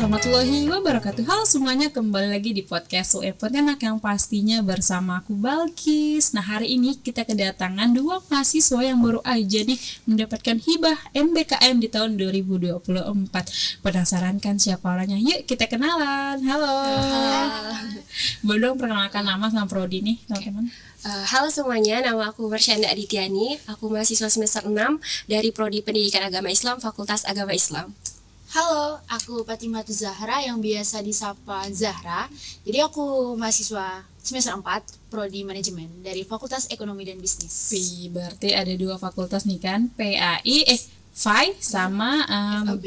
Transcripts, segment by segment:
warahmatullahi wabarakatuh. Halo semuanya, kembali lagi di podcast UM Pontianak yang pastinya bersama aku Balkis. Nah, hari ini kita kedatangan dua mahasiswa yang baru aja nih mendapatkan hibah MBKM di tahun 2024. Penasaran kan siapa orangnya? Yuk kita kenalan. Halo. Boleh dong perkenalkan nama sama prodi nih teman-teman. Halo semuanya, nama aku Marsyanda Adityani. Aku mahasiswa semester 6 dari Prodi Pendidikan Agama Islam, Fakultas Agama Islam. Halo, aku Fatimah Zahra yang biasa disapa Zahra. Jadi aku mahasiswa semester 4 Prodi Manajemen dari Fakultas Ekonomi dan Bisnis. Berarti ada dua fakultas nih kan, FAI sama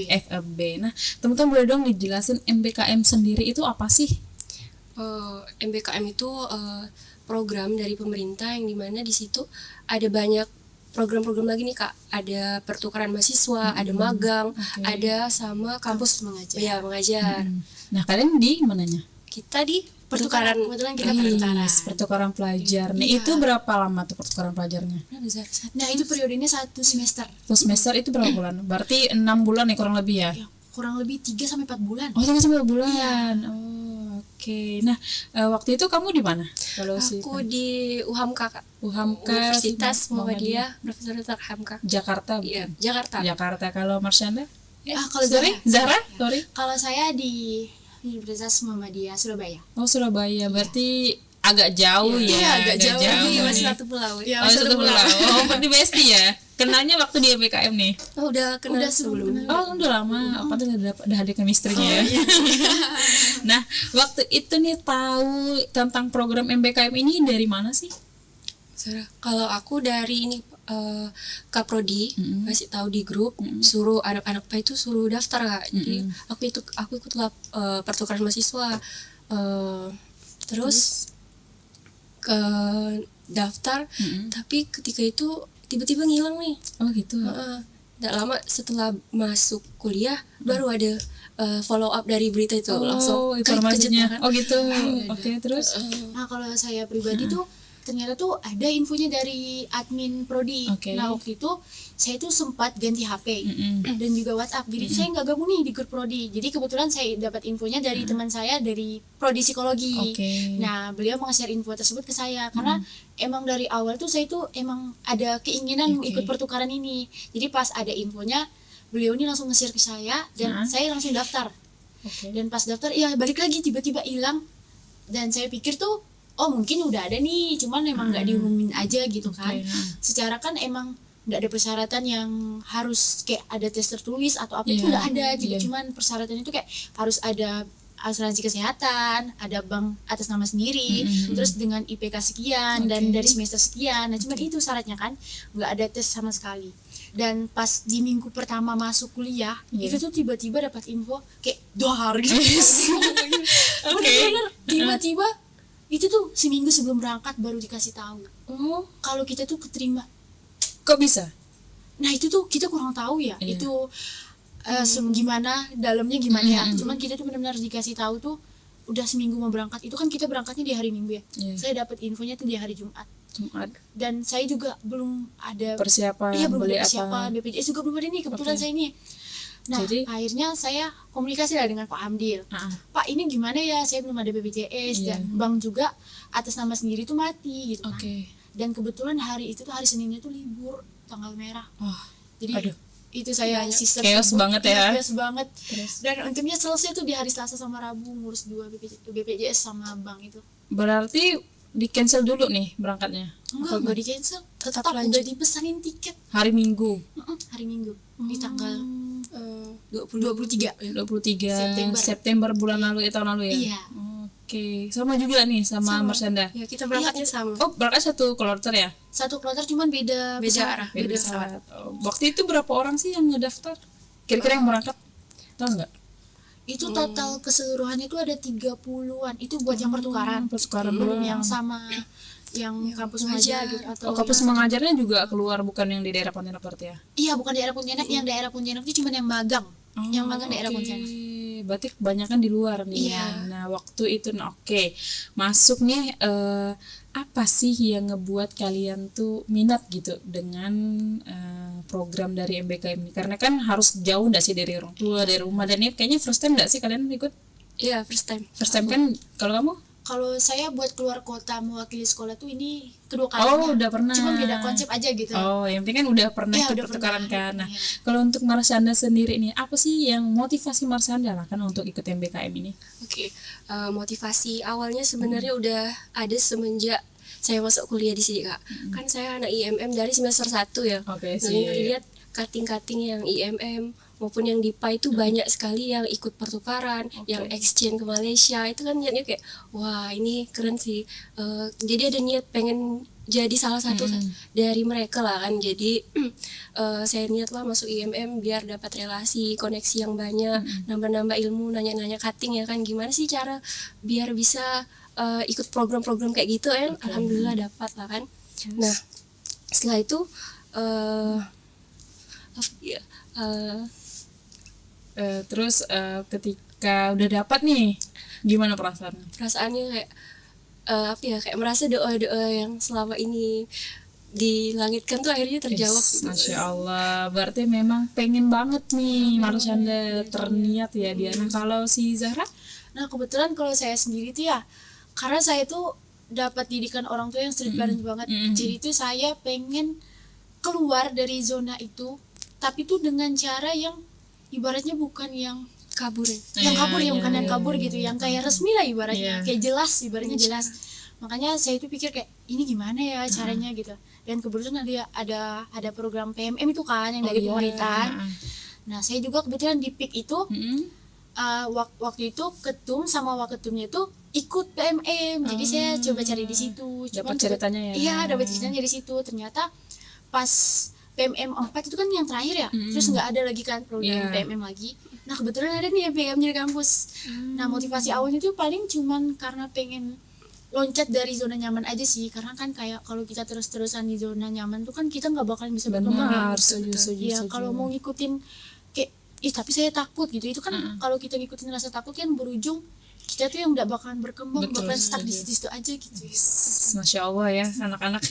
FEB. Nah, teman-teman boleh dong dijelasin MBKM sendiri itu apa sih? MBKM itu program dari pemerintah yang dimana di situ ada banyak program-program lagi nih Kak. Ada pertukaran mahasiswa, ada magang, ada sama kampus mengajar. Ya, mengajar. Nah, kalian di mananya? Kita di pertukaran. Kebetulan kita pertukaran pelajar. Nah, itu berapa lama tuh pertukaran pelajarnya? Nah, itu periodenya 1 semester. 1 semester itu berapa bulan? Berarti 6 bulan ya kurang lebih ya? Ya, kurang lebih 3-4 bulan. Oh, 3-4 bulan. Oh, oke. Nah, waktu itu kamu di mana? Kalau aku di UHAMKA Kak. UHAMKA Universitas Muhammadiyah Profesor Dr. Hamka. Jakarta. Iya, Jakarta. Jakarta. Kalau Marsyanda? Kalau Zahra? Sorry. Kalau saya di Universitas Muhammadiyah Surabaya. Oh, Surabaya. Berarti agak jauh ya. Iya, agak jauh. Iya, masih satu pulau. Ya, satu pulau. Oh, berarti bestie ya. Kenalnya waktu di MBKM nih. Oh, udah kenal sebelumnya. Oh, udah lama. Apa tuh udah ada chemistry-nya ya. Nah, waktu itu nih tahu tentang program MBKM ini dari mana sih? Kalau aku dari ini Kaprodi masih tahu di grup suruh anak-anak PA itu suruh daftar Kak. Jadi aku ikutlah pertukaran mahasiswa. Terus ke daftar tapi ketika itu tiba-tiba ngilang nih. Oh gitu. Tidak lama setelah masuk kuliah baru ada follow up dari berita itu langsung informasinya. Oh gitu. Oke, terus Nah, kalau saya pribadi tuh ternyata tuh ada infonya dari admin prodi. Nah, waktu itu saya tuh sempat ganti HP dan juga WhatsApp. Jadi saya nggak gabung nih di grup prodi. Jadi kebetulan saya dapat infonya dari teman saya dari prodi psikologi. Nah, beliau nge-share info tersebut ke saya karena emang dari awal tuh saya tuh emang ada keinginan ikut pertukaran ini. Jadi pas ada infonya, beliau ini langsung nge-share ke saya dan saya langsung daftar. Dan pas daftar, ya balik lagi tiba-tiba hilang. Dan saya pikir tuh oh mungkin udah ada nih, cuman emang nggak diumumin aja gitu kan. Secara kan emang nggak ada persyaratan yang harus kayak ada tes tertulis atau apa itu nggak ada. Jadi cuman persyaratan itu kayak harus ada asuransi kesehatan, ada bank atas nama sendiri, terus dengan IPK sekian dan dari semester sekian. Nah cuman itu syaratnya kan, nggak ada tes sama sekali. Dan pas di minggu pertama masuk kuliah itu tuh tiba-tiba dapat info kayak 2 hari bener-bener tiba-tiba itu tuh seminggu sebelum berangkat baru dikasih tahu kalau kita tuh keterima. Kok bisa? Nah itu tuh kita kurang tahu ya itu gimana dalamnya gimana ya. Cuman kita tuh benar-benar dikasih tahu tuh udah seminggu mau berangkat. Itu kan kita berangkatnya di hari Minggu ya. Saya dapat infonya tuh di hari Jumat. Dan saya juga belum ada persiapan. Iya belum ada persiapan. BPJS juga belum ada nih kebetulan saya ini. Nah, akhirnya saya komunikasi lah dengan Pak Hamdil. Pak, ini gimana ya? Saya belum ada BPJS dan bank juga atas nama sendiri tuh mati gitu kan. Dan kebetulan hari itu tuh hari Seninnya tuh libur, tanggal merah. Jadi itu saya sistem chaos banget ya. Chaos banget. Dan untungnya selesai tuh di hari Selasa sama Rabu ngurus 2 BPJS sama bank itu. Berarti di cancel dulu nih berangkatnya? Enggak di cancel. Tetap udah dipesanin tiket. Hari Minggu? Hari Minggu. Di tanggal 23 September bulan lalu tahun lalu ya? Iya. Oke, sama juga nih sama Marsyanda. Ya, kita berangkatnya sama. Oh, berangkat satu kloter ya? Satu kloter cuman beda arah, beda pesawat. Waktu itu berapa orang sih yang ngedaftar? Kira-kira yang berangkat? Tahu nggak? Itu total keseluruhannya itu ada 30-an. Itu buat yang pertukaran belum yang sama yang kampus mengajar gitu atau kampus mengajarnya juga keluar bukan yang di daerah Pontianak berarti ya? Iya, bukan daerah Pontianak, yang daerah Pontianak itu cuma yang magang. Yang magang daerah Pontianak. Berarti kebanyakan di luar nih. Nah, waktu itu masuk nih apa sih yang ngebuat kalian tuh minat gitu dengan program dari MBKM ini? Karena kan harus jauh nggak sih dari orang tua, dari rumah, dan ini kayaknya first time nggak sih kalian ikut? Iya, first time. First time kan. Kalau kamu? Kalau saya buat keluar kota mewakili sekolah tuh ini kedua kalinya. Oh, udah pernah. Cuman beda konsep aja gitu. Oh, yang penting kan udah pernah Iya, ikut udah pertukaran pernah. kan. Nah, Iya. kalau untuk Marsyanda sendiri nih, apa sih yang motivasi Marsyanda lah kan untuk ikut MBKM ini? Oke, motivasi awalnya sebenarnya udah ada semenjak saya masuk kuliah di sini, Kak. Kan saya anak IMM dari semester 1 ya. Oke, Lalu sih. lihat cutting-cutting yang IMM maupun yang DIPA itu banyak sekali yang ikut pertukaran, yang exchange ke Malaysia. Itu kan niatnya kayak, wah ini keren sih. Jadi ada niat pengen jadi salah satu dari mereka lah kan. Jadi saya niat lah masuk IMM biar dapat relasi, koneksi yang banyak, nambah-nambah ilmu, nanya-nanya cutting ya kan. Gimana sih cara biar bisa ikut program-program kayak gitu kan. Alhamdulillah dapat lah kan. Nah, setelah itu Terus ketika udah dapat nih, gimana perasaan? perasaannya kayak kayak merasa doa-doa yang selama ini dilangitkan tuh akhirnya terjawab. Masya Allah, berarti memang pengen banget nih Marsyanda, terniat ya dia. Nah, kalau si Zahra? Nah kebetulan kalau saya sendiri tuh ya, karena saya tuh dapat didikan orang tua yang strict parent banget. Jadi tuh saya pengen keluar dari zona itu, tapi tuh dengan cara yang ibaratnya bukan yang Kabur ya. kabur ya, bukan yang iya, kabur gitu, yang kayak resmi lah ibaratnya, kayak jelas, ibaratnya jelas. Makanya saya itu pikir kayak ini gimana ya caranya gitu. Dan kebetulan ada program PMM itu kan yang dari pemerintahan. Nah saya juga kebetulan di PIK itu waktu itu ketum sama waketumnya itu ikut PMM, jadi saya coba cari di situ. Dapat ceritanya ya? Iya, dapat ceritanya dari situ. Ternyata pas PMM 4 itu kan yang terakhir ya, terus nggak ada lagi kan program PMM lagi. Nah kebetulan ada nih PMM di kampus. Nah motivasi awalnya tuh paling cuman karena pengen loncat dari zona nyaman aja sih, karena kan kayak kalau kita terus-terusan di zona nyaman tuh kan kita nggak bakalan bisa berkembang. Benar, setuju. Iya, kalau mau ngikutin kayak tapi saya takut gitu, itu kan kalau kita ngikutin rasa takut kan berujung kita tuh yang nggak bakalan berkembang, Betul, bakalan stuck di setuju. situ aja gitu. Masya Allah ya anak-anak.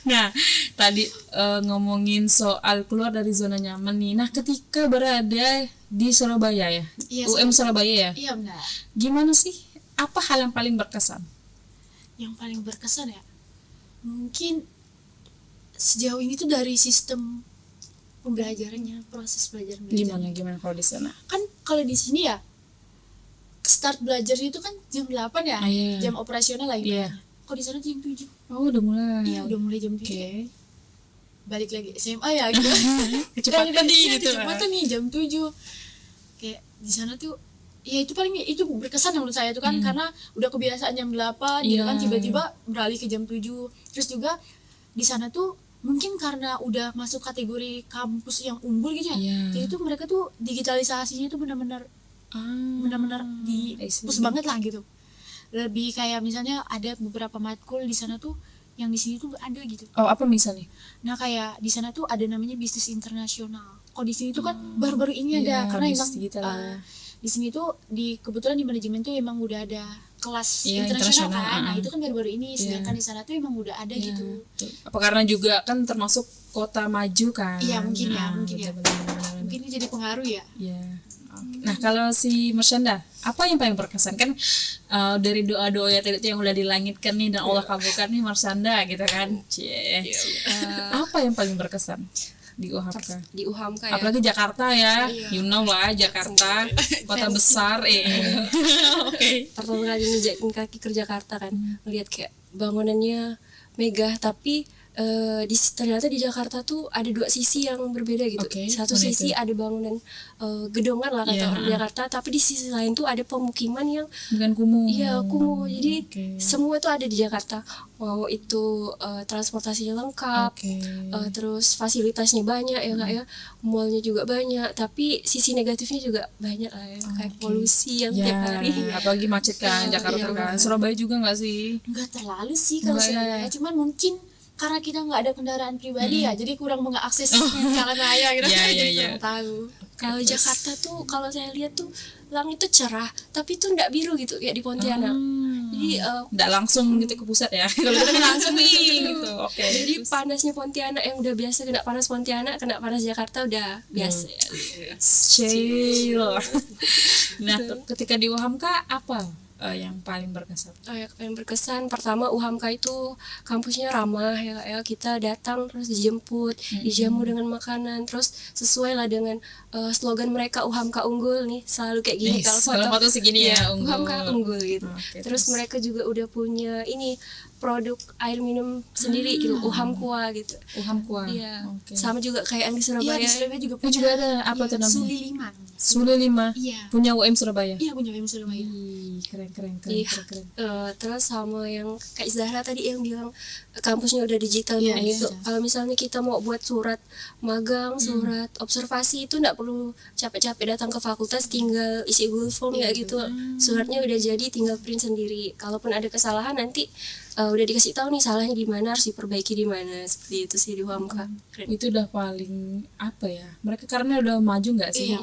Nah, tadi ngomongin soal keluar dari zona nyaman nih. Nah, ketika berada di Surabaya ya, Iya, UM Surabaya ya, Iya benar. gimana sih? Apa hal yang paling berkesan? Yang paling berkesan ya, mungkin sejauh ini tuh dari sistem pembelajarannya, proses belajar mengajar. Gimana kalau di sana? Kan kalau di sini ya start belajar itu kan jam 8 ya, iya. jam operasional lah Iya. ibaratnya. Kalau di sana jam 7. Oh, udah mulai. Iya, udah mulai jam 7. Oke. Balik lagi SMA ya gitu. Kecepatan nih gitu. Kecepatan nih jam 7. Kayak di sana tuh ya itu paling itu berkesan menurut saya tuh kan, karena udah kebiasaan jam 8 gitu kan, tiba-tiba beralih ke jam 7. Terus juga di sana tuh mungkin karena udah masuk kategori kampus yang unggul gitu ya. Jadi tuh mereka tuh digitalisasinya tuh benar-benar di push banget lah gitu. Lebih kayak misalnya ada beberapa matkul di sana tuh yang di sini tuh gak ada gitu. Oh, apa misalnya? Nah kayak di sana tuh ada namanya bisnis internasional. Kalau di sini tuh kan baru-baru ini ada, karena emang di sini tuh kebetulan di manajemen tuh emang udah ada kelas internasional kan. Nah itu kan baru-baru ini, sedangkan di sana tuh emang udah ada gitu. Apa karena juga kan termasuk kota maju kan? Iya mungkin ya, benar. mungkin ini jadi pengaruh ya. Iya. Nah, kalau si Marsyanda, apa yang paling berkesan kan dari doa-doa ya tadi yang udah dilangitkan nih dan Allah kabulkan nih Marsyanda gitu kan? Apa yang paling berkesan di UHAMKA? Di UHAMKA ya. Apalagi Jakarta ya, you know lah Jakarta, kota besar. Oke. Pertama kali nginjakin kaki ke Jakarta kan, melihat kayak bangunannya megah, tapi ternyata di Jakarta tuh ada dua sisi yang berbeda gitu. Satu sisi ada bangunan gedongan lah kata orang Jakarta, tapi di sisi lain tuh ada pemukiman yang bukan kumuh. Iya kumuh. Jadi semua tuh ada di Jakarta. Mau itu transportasinya lengkap, terus fasilitasnya banyak ya kak ya, mallnya juga banyak. Tapi sisi negatifnya juga banyak lah ya, kayak polusi yang tiap hari. Apalagi macet kan Jakarta kan. Surabaya juga nggak sih? Nggak terlalu sih kalau saya, cuman mungkin karena kita nggak ada kendaraan pribadi ya, jadi kurang mengakses jalan raya gitu. Jadi kurang tahu. Kalau Jakarta tuh kalau saya lihat tuh langit tuh cerah, tapi tuh nggak biru gitu kayak di Pontianak. Jadi nggak langsung gitu ke pusat ya. Kalau kita kan langsung nih gitu. Oke. jadi panasnya Pontianak yang udah biasa kena panas Pontianak, kena panas Jakarta udah biasa ya. Chill. Nah, ketika di UHAMKA apa yang paling berkesan? Yang berkesan pertama UHAMKA itu kampusnya ramah ya Kak, ya. Kita datang terus dijemput, dijamu dengan makanan, terus sesuai lah dengan slogan mereka UHAMKA unggul nih, selalu kayak gini kalau foto segini ya, unggul. UHAMKA unggul gitu. Okay, terus mereka juga udah punya ini produk air minum sendiri gitu, UHAMKUA gitu. UHAMKUA. Iya. Okay. Sama juga kayak yang di Iya, Surabaya. di Surabaya juga Oh, juga ada apa tuh namanya? Suliliman. Sulilima. Iya. Punya UM Surabaya. Iya, punya UM Surabaya. Ih, keren. Iya. Terus sama yang Kak Zahra tadi yang bilang kampusnya udah digital Iya, gitu. iya. Kalau misalnya kita mau buat surat magang, surat observasi itu nggak perlu capek-capek datang ke fakultas, tinggal isi Google Form ya gitu. Suratnya udah jadi, tinggal print sendiri. Kalaupun ada kesalahan nanti udah dikasih tahu nih salahnya di mana, harus diperbaiki di mana. Seperti itu sih di UHAMKA. Keren. Itu udah paling apa ya? Mereka karena udah maju nggak sih? Iya,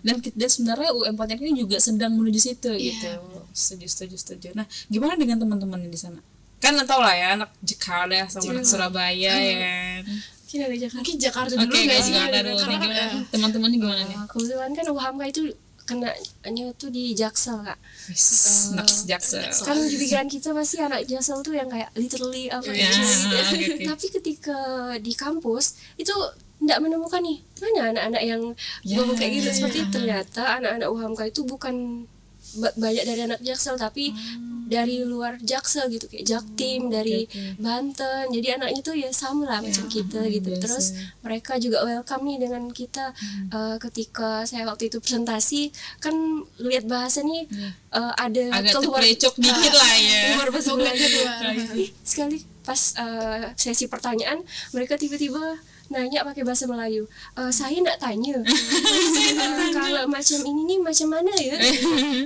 Nah, dan sebenarnya UM Pontianak ini juga sedang menuju situ Iya. gitu. Setuju. Nah, gimana dengan teman-teman di sana? Kan tau lah ya, anak Jakarta sama anak Surabaya ya kan. Mungkin ada Jakarta. Mungkin Jakarta Oke, dulu nggak sih? Jakarta dulu. Nih, gimana? Teman-temannya gimana nih? Kebetulan kan UHAMKA itu kenanya tuh di Jaksel Kak. Anak Jaksel. Kan di pikiran kita pasti anak Jaksel tuh yang kayak literally apa Ya, gitu. oke. Tapi ketika di kampus itu tidak menemukan nih mana anak-anak yang ngomong kayak gitu. Seperti ternyata anak-anak UHAMKA itu bukan banyak dari anak Jaksel, tapi dari luar Jaksel gitu, kayak Jaktim, dari Banten. Jadi anaknya tuh ya sama lah macam kita gitu. Terus mereka juga welcome nih dengan kita. Ketika saya waktu itu presentasi kan lihat bahasa nih ada Agak keluar terplecok dikit lah ya. keluar bahasa Belanda keluar. sekali pas sesi pertanyaan mereka tiba-tiba nanya pakai bahasa Melayu. Saya nggak tanya kalau macam ini nih macam mana ya.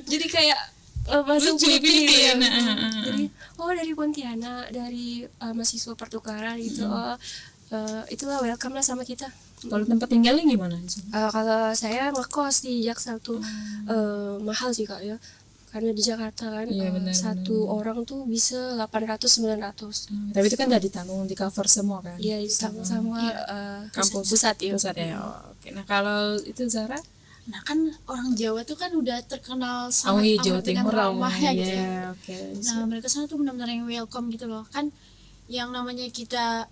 Jadi kayak bahasa Lucu Filipina gitu ya. Jadi dari Pontianak, dari mahasiswa pertukaran gitu. Itulah welcome lah sama kita. Kalau tempat tinggalnya gimana? Kalau saya ngekos di Jaksel tuh mahal sih Kak ya. Karena di Jakarta kan Iya, benar, satu orang tuh bisa 800-900. Tapi itu kan udah ditanggung, di cover semua kan? Iya, ditanggung sama Kampus pusat ya. Pusat ya. Oke. Nah, kalau itu Zara? Nah kan orang Jawa tuh kan udah terkenal Oh sangat iya, amat Jawa dengan Timur lah. ramahnya gitu. Iya, oke. Nah mereka sana tuh benar-benar yang welcome gitu loh. Kan yang namanya kita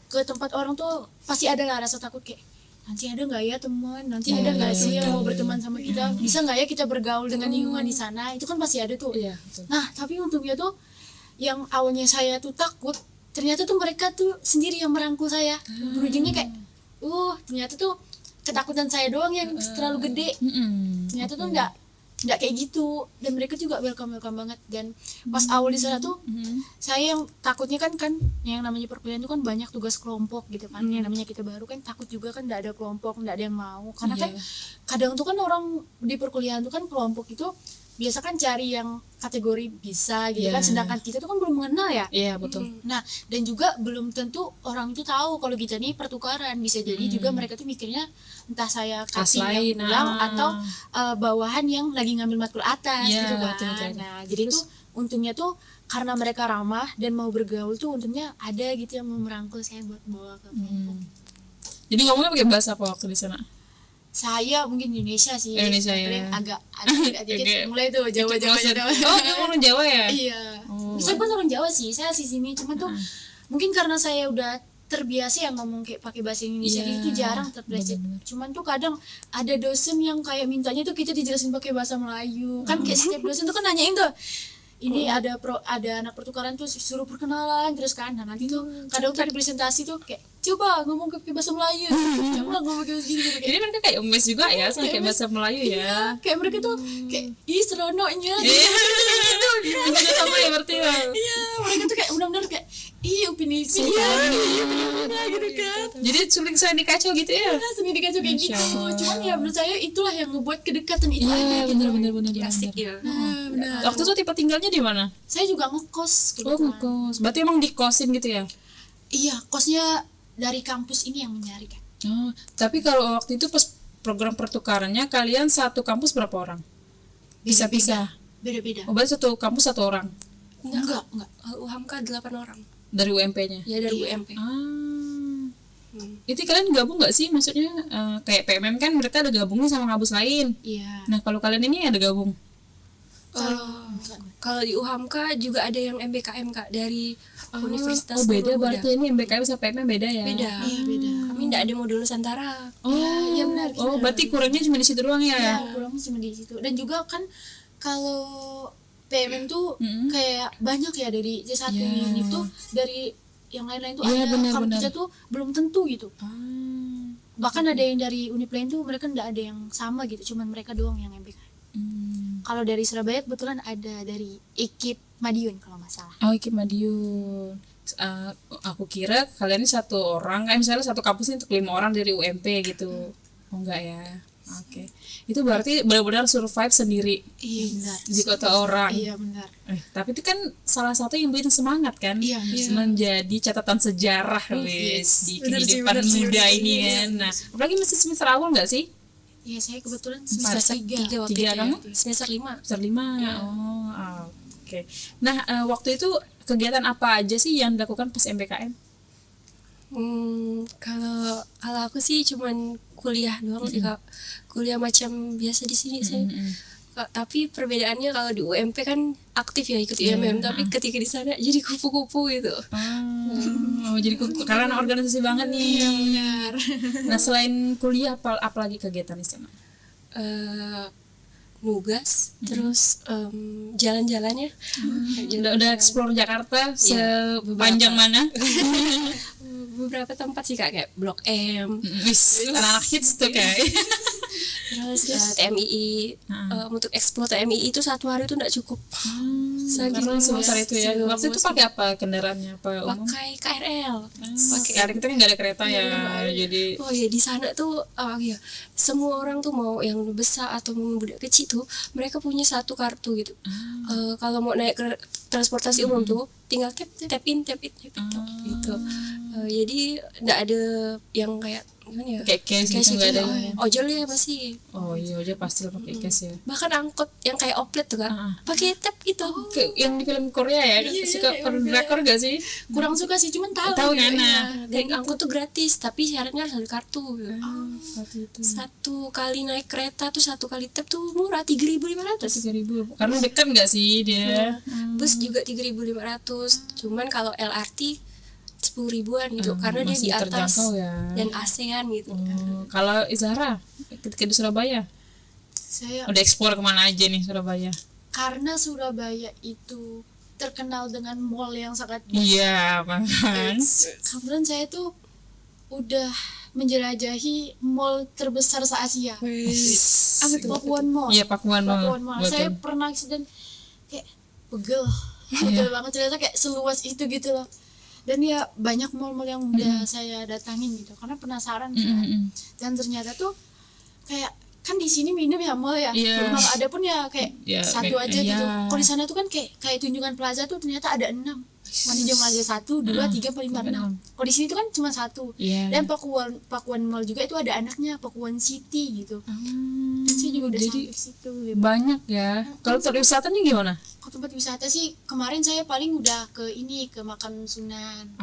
ke tempat orang tuh pasti ada lah rasa takut kayak nanti ada nggak ya teman, nanti ada nggak sih yang mau berteman sama kita, bisa nggak ya kita bergaul dengan lingkungan di sana, itu kan pasti ada tuh. Iya, betul. Nah tapi untungnya tuh yang awalnya saya tuh takut, ternyata tuh mereka tuh sendiri yang merangkul saya. Berujungnya kayak ternyata tuh ketakutan saya doang yang terlalu gede. Ternyata tuh nggak kayak gitu, dan mereka juga welcome banget. Dan pas awal di sana tuh saya yang takutnya kan yang namanya perkuliahan itu kan banyak tugas kelompok gitu kan. Yang namanya kita baru kan takut juga kan nggak ada kelompok, nggak ada yang mau, karena kan kadang tuh kan orang di perkuliahan tuh kan kelompok itu biasa kan cari yang kategori bisa gitu kan, sedangkan kita tuh kan belum mengenal ya. Iya, betul. Nah, dan juga belum tentu orang itu tahu kalau kita nih pertukaran. Bisa jadi juga mereka tuh mikirnya entah saya kasih lain, yang pulang atau bawahan yang lagi ngambil matkul atas Iya, gitu kan. betul. Nah, jadi tuh untungnya tuh karena mereka ramah dan mau bergaul tuh untungnya ada gitu yang mau merangkul saya buat bawa ke kelompok. Jadi ngomongnya pakai bahasa apa waktu di sana? Saya mungkin Indonesia sih. Indonesia, Paling ya. agak dikit mulai tuh Jawa. Oh, kamu orang Jawa ya? Iya. Oh. Saya pun orang Jawa sih. Saya di sini cuman tuh mungkin karena saya udah terbiasa yang ngomong kayak pakai bahasa Indonesia itu jarang terpleset. Cuman tuh kadang ada dosen yang kayak mintanya tuh kita dijelasin pakai bahasa Melayu. Kan kayak setiap dosen tuh kan nanyain tuh ini ada anak pertukaran tuh suruh perkenalan terus kan. Nah nanti tuh kadang tuh di presentasi tuh kayak coba ngomong pakai bahasa Melayu, coba ngomong kayak gini gitu. Jadi mereka kayak umes juga ya, sama kayak bahasa Melayu ya. Kayak mereka tuh kayak seronoknya. Bisa sama ya berarti ya. Iya, mereka tuh kayak benar-benar kayak upin ipin ya, gitu kan. Jadi suling saya dikacau gitu ya. Langsung dikacau kayak gitu. Masya Allah. Cuman ya menurut saya itulah yang ngebuat kedekatan itu ada Iya, gitu. benar. Asik ya. Benar. Waktu itu tipe tinggalnya di mana? Saya juga ngekos Oh, kebetulan. ngekos. Berarti emang dikosin gitu ya? Iya, kosnya dari kampus ini yang mencari kan. Oh, tapi kalau waktu itu pas program pertukarannya kalian satu kampus berapa orang? Bisa-bisa. Beda-beda. Oh, berarti satu kampus satu orang. Enggak. UHAMKA 8 orang. Dari UMP-nya? Ya, dari UMP. Itu kalian gabung nggak sih? Maksudnya kayak PMM kan mereka ada gabungnya sama kampus lain. Iya. Nah kalau kalian ini ada gabung? Kalau di UHAMKA juga ada yang MBKM Kak, dari Universitas beda Muhammadiyah. berarti ini MBKM sama PMM beda ya? Beda. Iya, beda. Kami enggak ada modul Nusantara. Iya, benar. Berarti kurangnya cuma di situ doang ya? Ya, kurangnya cuma di situ. Dan juga kan kalau PMM tuh kayak banyak ya, dari C1 ini tuh, dari yang lain-lain tuh ada. Kalau kita tuh belum tentu gitu. Bahkan ada yang dari univ lain tuh mereka nggak ada yang sama gitu, cuman mereka doang yang MBK. Kalau dari Surabaya kebetulan ada dari IKIP Madiun kalau nggak salah. Oh, IKIP Madiun. Aku kira kalian ini satu orang, kayak misalnya satu kampus ini untuk 5 orang dari UMP gitu. Oh enggak ya? Oke. Itu berarti benar-benar survive sendiri. Iya, benar. Di kota orang. Iya, benar. Tapi itu kan salah satu yang bikin semangat kan? Iya. Menjadi catatan sejarah wis di kehidupan muda ini kan. Nah, apalagi masih semester awal enggak sih? Iya, saya kebetulan semester 3 waktu Tiga itu. kamu? Semester 5. Semester 5. Oke. Nah, waktu itu kegiatan apa aja sih yang dilakukan pas MBKM? Kalau aku sih cuman kuliah doang sih Kak. Kuliah macam biasa di sini saya. Tapi perbedaannya kalau di UMP kan aktif ya, ikut IMM, tapi ketika di sana jadi kupu-kupu gitu. Jadi karena organisasi banget nih. Benar. Nah, selain kuliah apa lagi kegiatan di sana? Nugas, terus jalan-jalannya. Udah explore Jakarta sepanjang mana? Beberapa tempat sih Kak, kayak Blok M. Anak hits tuh kayak. Terus TMII, untuk explore TMII itu 1 hari itu enggak cukup. Karena sebesar itu ya. Waktu itu pakai apa kendaraannya? Apa umum? Pakai KRL. Karena kita kan nggak ada kereta ya, jadi. Oh ya, di sana tuh semua orang tuh, mau yang besar atau mau budak kecil tuh, mereka punya satu kartu gitu. Kalau mau naik ke transportasi umum tuh tinggal tap in gitu. Jadi nggak ada yang kayak gimana ya? Kayak cash gitu nggak ada. Ojol ya masih. Oh iya, ojol pasti lah pakai cash ya. Bahkan angkot yang kayak oplet tuh Kak, pakai tap gitu. Kayak yang di film Korea ya, suka drakor gak sih? Kurang suka sih, cuman tahu kan? Dan angkot tuh gratis, tapi syaratnya harus ada kartu. Itu. 1 kali naik kereta tuh 1 kali tap tuh murah, 3.500. 3.000. Karena dekat nggak sih dia? Bus juga 3.500. Cuman kalau LRT 10.000-an gitu, karena dia di atas ya. dan ASEAN gitu. Kalau Izahra ketika di Surabaya, Saya udah explore kemana aja nih Surabaya? karena Surabaya itu terkenal dengan mall yang sangat Iya, kan. kebetulan saya tuh udah menjelajahi mall terbesar se-Asia. Apa tuh? Pakuan Mall. Iya, Pakuan Mall. Saya pernah dan kayak pegel banget, ternyata kayak seluas itu gitu loh. Dan ya banyak mall-mall yang udah saya datangin gitu karena penasaran kan. Dan ternyata tuh kayak kan di sini minum ya mall ya. Kalau ada pun ya kayak satu aja gitu. Kalau di sana tuh kan kayak Tunjungan Plaza tuh ternyata ada 6. Mandi jam aja 1, 2, 3, 4, 5, 6. Kalau di sini tuh kan cuma 1. Dan Pakuan Mall juga itu ada anaknya, Pakuan City gitu. Terus saya juga udah sampai situ. Banyak ya. Kalau tempat wisatanya gimana? Kalau tempat wisata sih kemarin saya paling udah ke makam Sunan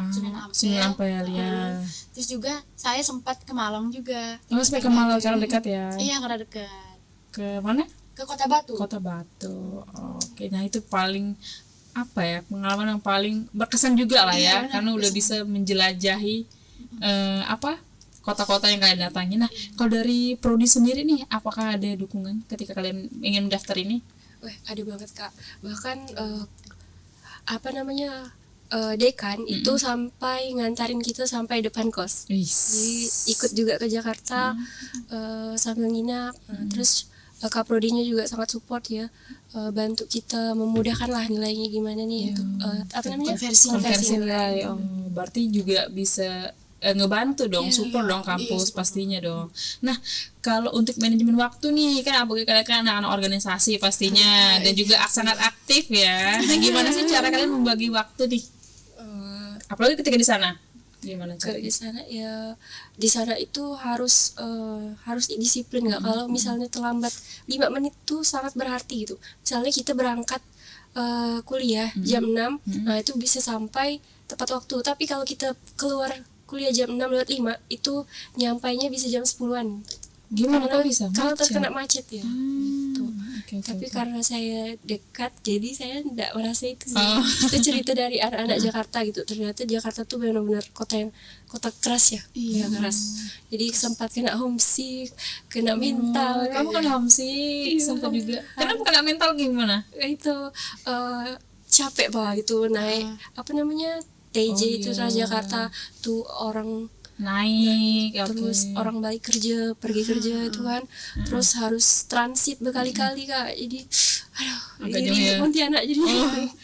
Ampel ya. Terus juga saya sempat ke Malang juga. Sampai ke Malang, karena dekat ya. Iya, karena dekat. Ke mana? Ke Kota Batu. Kota Batu. Oke, nah itu paling pengalaman yang paling berkesan juga lah ya, karena udah bisa menjelajahi kota-kota yang kalian datangi. Nah, kalau dari prodi sendiri nih, apakah ada dukungan ketika kalian ingin mendaftar ini? Ada banget Kak. Bahkan dekan itu sampai ngantarin kita sampai depan kos. Jadi ikut juga ke Jakarta sambil nginap. Terus Kak Prodinya juga sangat support ya, bantu kita memudahkan lah nilainya gimana nih untuk konversi nilai. Berarti juga bisa ngebantu dong, support dong kampus pastinya dong. Nah, kalau untuk manajemen waktu nih kan kan anak-anak organisasi pastinya dan juga sangat aktif ya. Nah, gimana sih cara kalian membagi waktu nih? Apalagi ketika di sana. Gimana cara di sana ya, di sana itu harus disiplin nggak. Kalau misalnya terlambat 5 menit tuh sangat berarti gitu. Misalnya kita berangkat kuliah jam 6, nah itu bisa sampai tepat waktu. Tapi kalau kita keluar kuliah jam 6:05 itu nyampainya bisa jam 10-an. Gimana kok bisa? Kalau Macet? terkena macet ya. Gitu. Oke. Tapi karena saya dekat, jadi saya tidak merasa itu sih. Itu cerita dari anak-anak Jakarta gitu. Ternyata Jakarta tuh benar-benar kota keras ya. Iya, keras. Jadi sempat kena homesick, kena mental. Kamu kan homesick, sempat juga. Kenapa kena mental gimana? Itu capek banget itu naik apa namanya TJ itu Transjakarta tuh orang Naik, terus orang balik kerja pergi kerja itu kan terus harus transit berkali-kali Kak, jadi Agak ini jauh ya. Pontianak jadi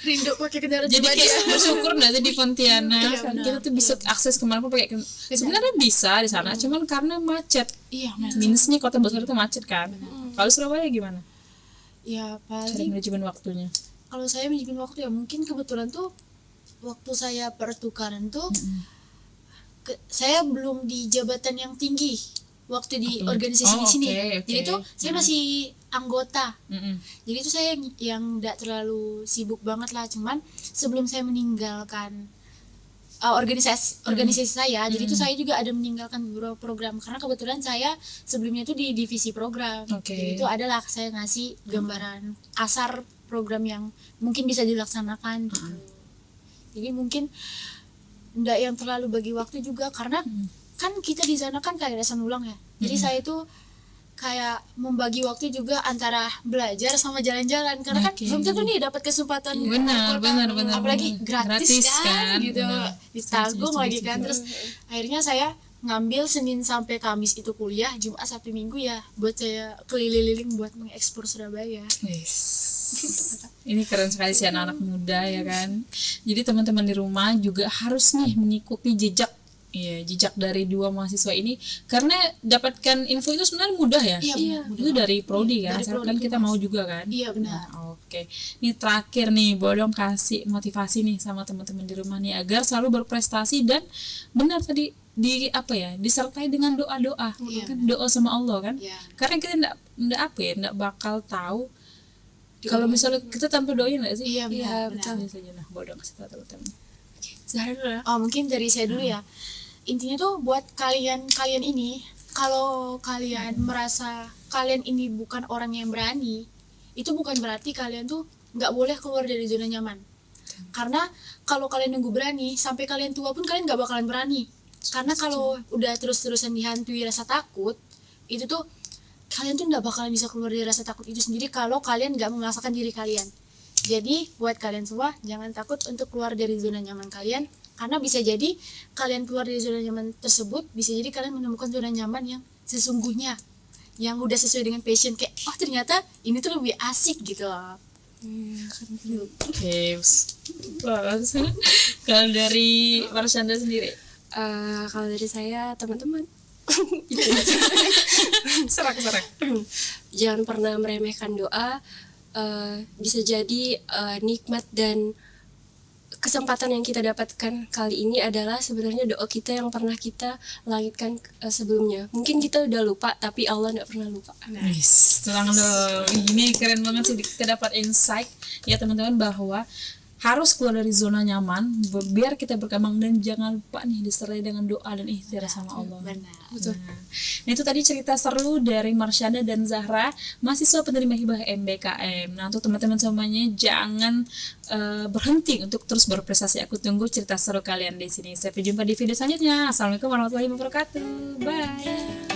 rindu pakai kendaraan Jadi pribadi. kita bersyukur nanti di Pontianak kita tuh bisa akses kemana pun pakai sebenarnya bisa di sana, cuman karena macet. Iya, Mas. Minusnya kota besar itu macet kan. Kalau Surabaya gimana? Ya Cara paling manajemen waktunya? kalau saya manajemen waktu ya mungkin kebetulan tuh waktu saya pertukaran tuh saya belum di jabatan yang tinggi waktu di organisasi di sini. oke. Jadi tuh saya masih anggota. Mm-mm. Jadi itu saya yang enggak terlalu sibuk banget lah, cuman sebelum saya meninggalkan organisasi saya, jadi itu saya juga ada meninggalkan beberapa program karena kebetulan saya sebelumnya itu di divisi program. Oke. Jadi itu adalah saya ngasih gambaran kasar program yang mungkin bisa dilaksanakan gitu. Jadi mungkin enggak yang terlalu bagi waktu juga karena kan kita di sana kan kayak lesan ulang ya. Jadi saya itu kayak membagi waktu juga antara belajar sama jalan-jalan karena kan belum tentu nih dapat kesempatan Benar, apalagi gratis kan gitu, benar. ditanggung lagi kan. Terus akhirnya saya ngambil Senin sampai Kamis itu kuliah, Jumat Sabtu Minggu ya buat saya keliling-liling buat mengekspor Surabaya. Yes. Ini keren sekali sih anak-anak muda ya kan. Jadi teman-teman di rumah juga harus nih mengikuti jejak dari dua mahasiswa ini karena dapatkan info itu sebenarnya mudah ya. Iya, Itu dari prodi kan. Dari Asalkan prodi, kita Mas. mau juga kan. Iya benar. Nah, oke. Ini terakhir nih, boleh dong kasih motivasi nih sama teman-teman di rumah nih agar selalu berprestasi dan benar tadi disertai dengan doa-doa. Iya. Kan doa sama Allah kan. Iya. Karena kita enggak bakal tahu kalau misalnya kita tanpa doa enggak sih? Iya, benar. Betul saja. Nah, boleh dong kasih tahu teman-teman. Zahra dulu ya. Oh, mungkin dari saya dulu ya. Intinya tuh buat kalian ini, kalau kalian merasa kalian ini bukan orang yang berani, itu bukan berarti kalian tuh nggak boleh keluar dari zona nyaman. Karena kalau kalian nunggu berani, sampai kalian tua pun kalian nggak bakalan berani. Karena kalau udah terus-terusan dihantui rasa takut, itu tuh kalian tuh nggak bakalan bisa keluar dari rasa takut itu sendiri kalau kalian nggak memaksakan diri kalian. Jadi buat kalian semua jangan takut untuk keluar dari zona nyaman kalian, karena bisa jadi kalian keluar dari zona nyaman tersebut, bisa jadi kalian menemukan zona nyaman yang sesungguhnya, yang udah sesuai dengan passion, kayak oh ternyata ini tuh lebih asik gitu loh. Oke. Bagus. Kalau dari Marshanda sendiri? Kalau dari saya teman-teman Serak. jangan pernah meremehkan doa. Bisa jadi nikmat dan kesempatan yang kita dapatkan kali ini adalah sebenarnya doa kita yang pernah kita langitkan sebelumnya. Mungkin kita udah lupa, tapi Allah nggak pernah lupa. Nice, tenang dong. Ini keren banget sih, kita dapat insight ya teman-teman bahwa harus keluar dari zona nyaman biar kita berkembang, dan jangan lupa nih disertai dengan doa dan ikhtiar sama Allah. Benar. Betul. Nah, itu tadi cerita seru dari Marshanda dan Zahra, mahasiswa penerima hibah MBKM. Nah, untuk teman-teman semuanya jangan berhenti untuk terus berprestasi. Aku tunggu cerita seru kalian di sini. Sampai jumpa di video selanjutnya. Assalamualaikum warahmatullahi wabarakatuh. Bye.